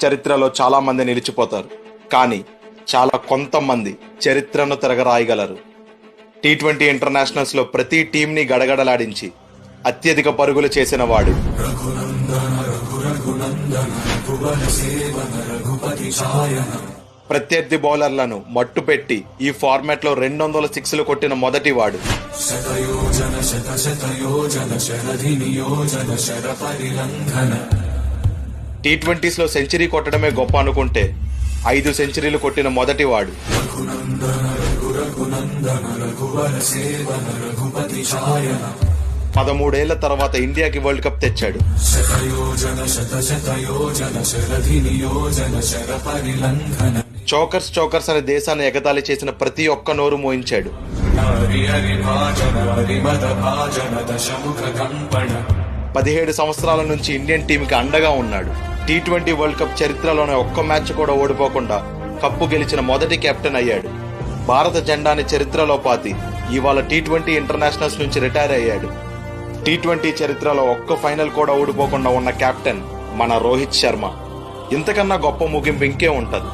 చరిత్రలో చాలా మంది నిలిచిపోతారు, కానీ చాలా కొంతమంది చరిత్రను తిరగరాయగలరు. టీ20 ఇంటర్నేషనల్స్ లో ప్రతి టీంని గడగడలాడించి అత్యధిక పరుగులు చేసిన వాడు. ప్రత్యర్థి బౌలర్లను మట్టు పెట్టి ఈ ఫార్మాట్ లో 200 సిక్స్లు కొట్టిన మొదటి వాడు. టీ20s లో సెంచరీ కొట్టడమే గొప్ప అనుకుంటే 5 సెంచరీలు కొట్టిన మొదటి వాడు. 13 ఏళ్ల తర్వాత ఇండియాకి వరల్డ్ కప్ తెచ్చాడు. చోకర్స్ అనే దేశాన్ని ఎగతాళి చేసిన ప్రతి ఒక్క నోరు మోయించాడు. 17 సంవత్సరాల నుంచి ఇండియన్ టీంకి అండగా ఉన్నాడు. టీ20 వరల్డ్ కప్ చరిత్రలోనే ఒక్క మ్యాచ్ కూడా ఓడిపోకుండా కప్పు గెలిచిన మొదటి కెప్టెన్ అయ్యాడు. భారత జెండాని చరిత్రలో పాతి ఇవాళ టీ20 ఇంటర్నేషనల్స్ నుంచి రిటైర్ అయ్యాడు. టీ20 చరిత్రలో ఒక్క ఫైనల్ కూడా ఓడిపోకుండా ఉన్న కెప్టెన్ మన రోహిత్ శర్మ. ఇంతకన్నా గొప్ప ముగింపు ఇంకే ఉంటది.